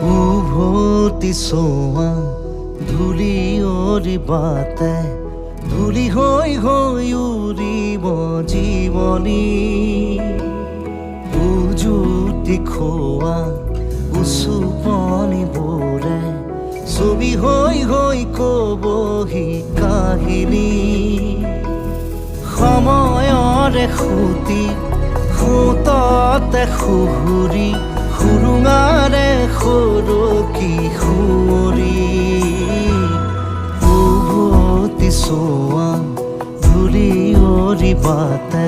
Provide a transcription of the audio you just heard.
উভতি চোৱা ধূলি অৰিবাতে ধূলি হৈ হৈ উৰিব জীৱনী উজুতি খোৱা উচুপনিবোৰে ছবি হৈ হৈ কবহি কাহিনী সময়ৰে সুতি সুততে সুহুৰি সুৰুঙাৰে সৰকি সুঁৱৰি উভতি চোৱা ধূলি অৰিবাতে